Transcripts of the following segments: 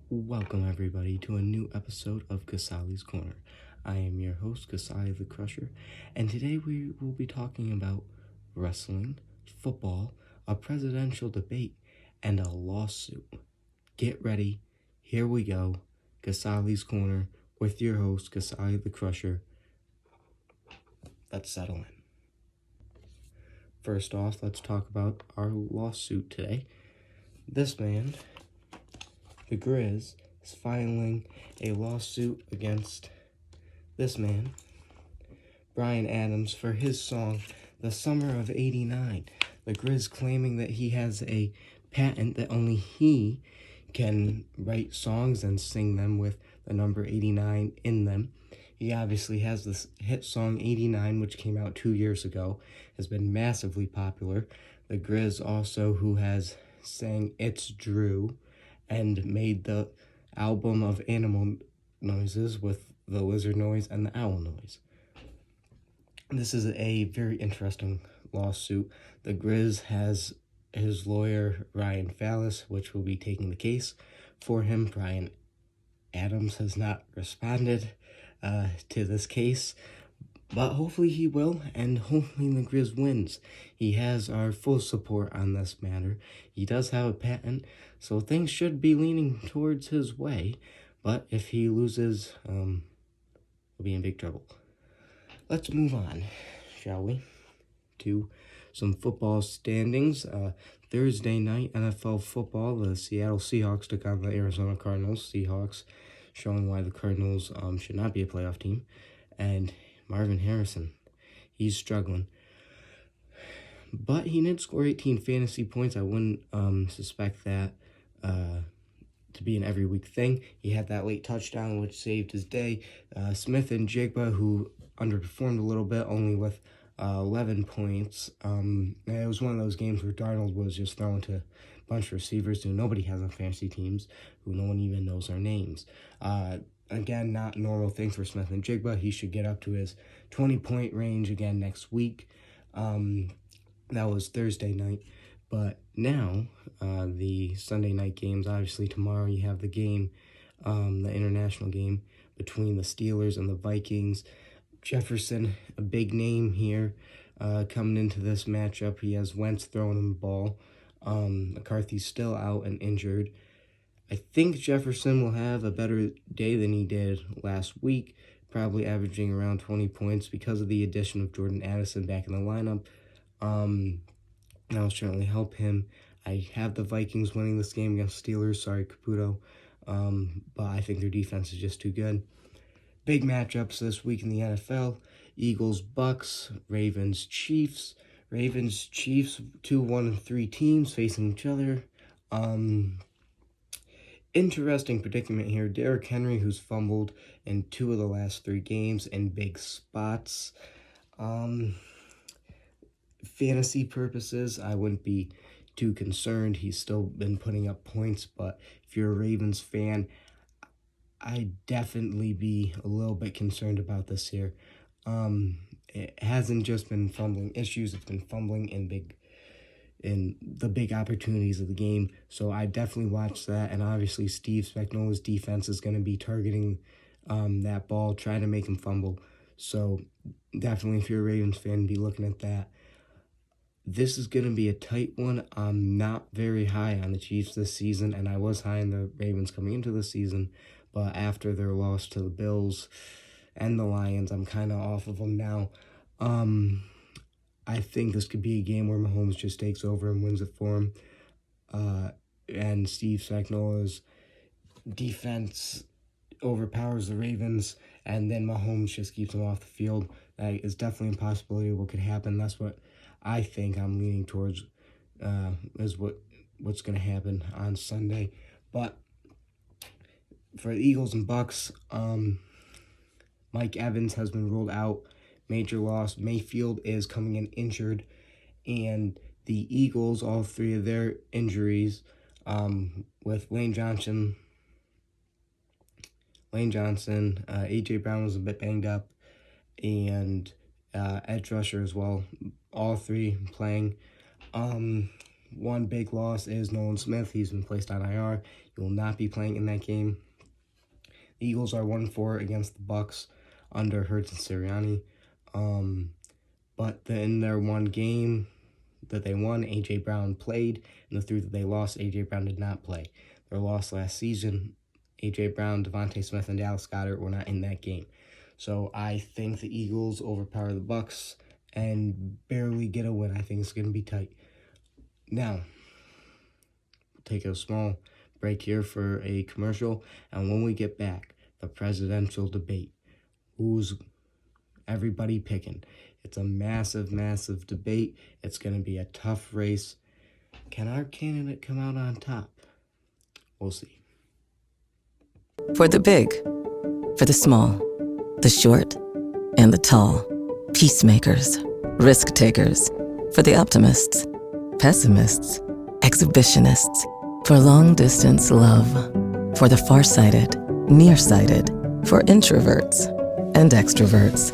Welcome everybody to a new episode of Casale's Corner. I am your host, Casale the Crusher, and today we will be talking about wrestling, football, a presidential debate, and a lawsuit. Get ready, here we go, Casale's Corner with your host, Casale the Crusher. Let's settle in. First off, let's talk about our lawsuit today. This man, the Grizz, is filing a lawsuit against this man, Bryan Adams, for his song, The Summer of '89. The Grizz claiming that he has a patent that only he can write songs and sing them with the number 89 in them. He obviously has this hit song 89, which came out 2 years ago, has been massively popular. The Grizz also, who has sang It's Drew and made the album of animal noises with the lizard noise and the owl noise. This is a very interesting lawsuit. The Grizz has his lawyer, Ryan Fallis, which will be taking the case for him. Bryan Adams has not responded to this case, but hopefully he will, and hopefully the Grizz wins. He has our full support on this matter. He does have a patent, so things should be leaning towards his way, but if he loses, we'll be in big trouble. Let's move on, shall we, to some football standings. Thursday night NFL football, the Seattle Seahawks took on the Arizona Cardinals. Seahawks showing why the Cardinals should not be a playoff team. And Marvin Harrison, he's struggling. But he did score 18 fantasy points. I wouldn't suspect that to be an every week thing. He had that late touchdown, which saved his day. Smith and Jigba, who underperformed a little bit, only with 11 points. It was one of those games where Darnold was just throwing to a bunch of receivers who nobody has on fantasy teams, who no one even knows their names. Again, not normal thing for Smith and Jigba. He should get up to his 20-point range again next week. That was Thursday night. But now, the Sunday night games, obviously tomorrow you have the game, the international game between the Steelers and the Vikings. Jefferson, a big name here, coming into this matchup. He has Wentz throwing him the ball. McCarthy's still out and injured. I think Jefferson will have a better day than he did last week, probably averaging around 20 points because of the addition of Jordan Addison back in the lineup. That will certainly help him. I have the Vikings winning this game against Steelers. Sorry, Caputo. But I think their defense is just too good. Big matchups this week in the NFL. Eagles, Bucks, Ravens, Chiefs. Ravens, Chiefs, 2, 1, and 3 teams facing each other. Interesting predicament here. Derrick Henry, who's fumbled in 2 of the last 3 games in big spots. Fantasy purposes, I wouldn't be too concerned. He's still been putting up points, but if you're a Ravens fan, I'd definitely be a little bit concerned about this here. It hasn't just been fumbling issues, it's been fumbling in the big opportunities of the game. So I definitely watch that, and obviously Steve Spagnuolo's defense is going to be targeting that ball, trying to make him fumble. So definitely, if you're a Ravens fan, be looking at that. This is going to be a tight one. I'm not very high on the Chiefs this season, and I was high on the Ravens coming into the season, but after their loss to the Bills and the Lions, I'm kind of off of them now. I think this could be a game where Mahomes just takes over and wins it for him. And Steve Spagnuolo's defense overpowers the Ravens, and then Mahomes just keeps them off the field. That is definitely a possibility of what could happen. That's what I think I'm leaning towards, is what's going to happen on Sunday. But for the Eagles and Bucks, Mike Evans has been ruled out. Major loss. Mayfield is coming in injured. And the Eagles, all 3 of their injuries, with Lane Johnson, A.J. Brown was a bit banged up, and edge rusher as well. All 3 playing. One big loss is Nolan Smith. He's been placed on IR. He will not be playing in that game. The Eagles are 1-4 against the Bucks under Hurts and Sirianni. But in their one game that they won, A.J. Brown played. And the three that they lost, A.J. Brown did not play. Their loss last season, A.J. Brown, Devontae Smith, and Dallas Goedert were not in that game. So I think the Eagles overpower the Bucks and barely get a win. I think it's going to be tight. Now, we'll take a small break here for a commercial. And when we get back, the presidential debate. Who's everybody picking? It's a massive, massive debate. It's going to be a tough race. Can our candidate come out on top? We'll see. For the big, for the small, the short, and the tall. Peacemakers, risk takers. For the optimists, pessimists, exhibitionists. For long distance love. For the farsighted, nearsighted. For introverts and extroverts.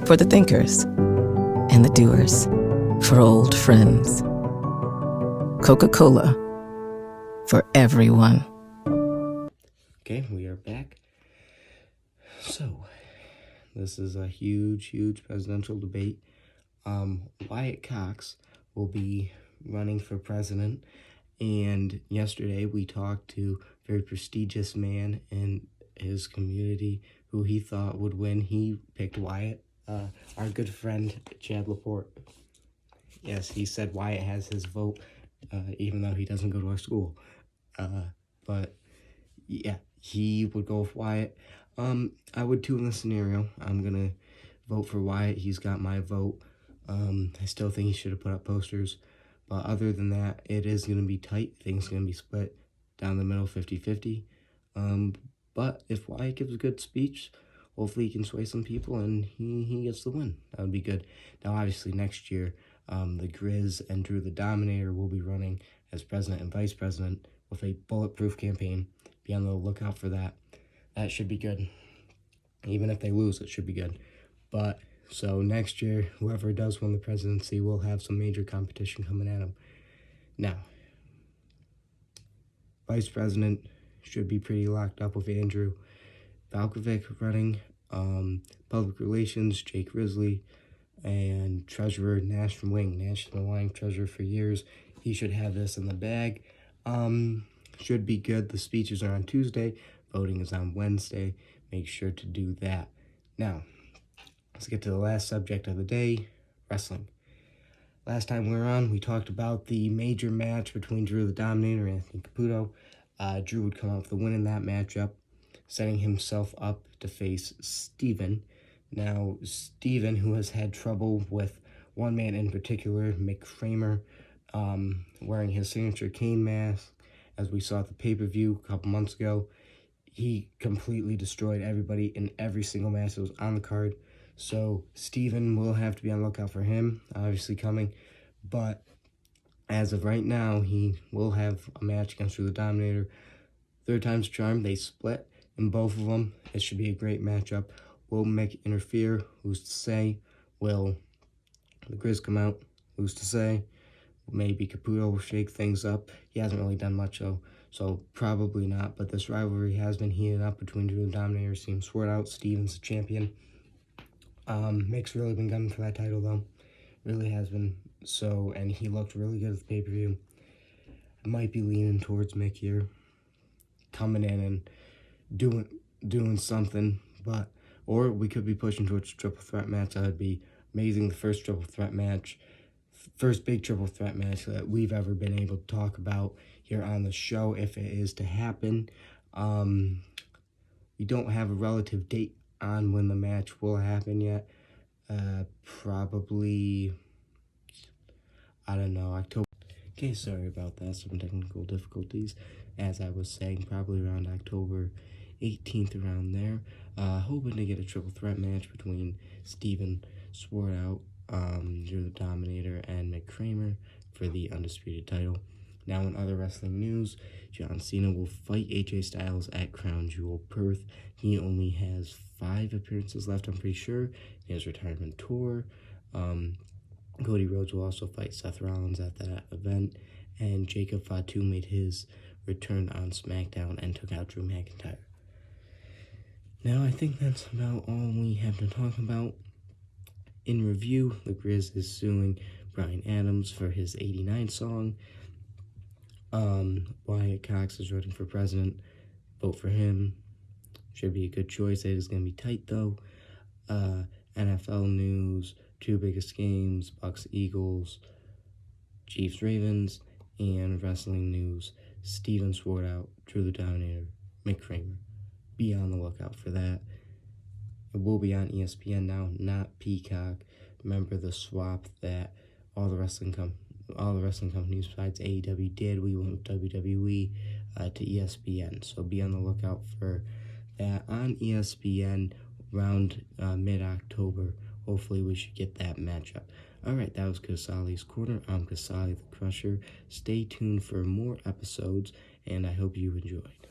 For the thinkers and the doers. For old friends. Coca-Cola. For everyone. Okay, we are back. So, this is a huge, huge presidential debate. Wyatt Cox will be running for president. And yesterday we talked to a very prestigious man in his community who he thought would win. He picked Wyatt. Our good friend, Chad Laporte. Yes, he said Wyatt has his vote, even though he doesn't go to our school. But, yeah, he would go with Wyatt. I would too in this scenario. I'm going to vote for Wyatt. He's got my vote. I still think he should have put up posters. But other than that, it is going to be tight. Things are going to be split down the middle, 50-50. But if Wyatt gives a good speech, hopefully he can sway some people and he gets the win. That would be good. Now, obviously, next year, the Grizz and Drew the Dominator will be running as president and vice president with a bulletproof campaign. Be on the lookout for that. That should be good. Even if they lose, it should be good. But, so next year, whoever does win the presidency will have some major competition coming at them. Now, vice president should be pretty locked up with Andrew Valkovic running. Public relations, Jake Risley, and treasurer National Wing treasurer for years. He should have this in the bag. Should be good. The speeches are on Tuesday. Voting is on Wednesday. Make sure to do that. Now, let's get to the last subject of the day, wrestling. Last time we were on, we talked about the major match between Drew the Dominator and Anthony Caputo. Drew would come out with the win in that matchup, setting himself up to face Steven. Now, Steven, who has had trouble with one man in particular, Mick Kramer, wearing his signature cane mask, as we saw at the pay-per-view a couple months ago, he completely destroyed everybody in every single match that was on the card. So, Steven will have to be on the lookout for him, obviously coming. But, as of right now, he will have a match against Drew the Dominator. Third time's charm, they split in both of them. It should be a great matchup. Will Mick interfere? Who's to say? Will the Grizz come out? Who's to say? Maybe Caputo will shake things up. He hasn't really done much, though, so probably not. But this rivalry has been heated up between Drew and Dominator. Seems swear out. Steven's the champion. Mick's really been gunning for that title, though. Really has been. So, and he looked really good at the pay-per-view. I might be leaning towards Mick here, coming in and doing something, but or we could be pushing towards a triple threat match. That would be amazing. The first triple threat match, first big triple threat match that we've ever been able to talk about here on the show, if it is to happen. We don't have a relative date on when the match will happen yet. Probably, I don't know, October. Okay, sorry about that, some technical difficulties. As I was saying, probably around October 18th, around there. Hoping to get a triple threat match between Steven Swartout, Drew the Dominator, and Mick Kramer for the undisputed title. Now, in other wrestling news, John Cena will fight AJ Styles at Crown Jewel Perth. He only has 5 appearances left, I'm pretty sure, in his retirement tour. Cody Rhodes will also fight Seth Rollins at that event, and Jacob Fatu made his returned on SmackDown and took out Drew McIntyre. Now, I think that's about all we have to talk about. In review, the Grizz is suing Bryan Adams for his 89 song. Wyatt Cox is running for president. Vote for him. Should be a good choice. It is going to be tight, though. NFL news, 2 biggest games, Bucks Eagles, Chiefs Ravens, and wrestling news, Steven Sword out, Drew the Dominator, Mick Kramer. Be on the lookout for that. It will be on ESPN now, not Peacock. Remember the swap that all the wrestling companies besides AEW did. We went with WWE to ESPN. So be on the lookout for that on ESPN around mid-October. Hopefully we should get that matchup. Alright, that was Casale's Corner. I'm Casale the Crusher. Stay tuned for more episodes, and I hope you enjoyed.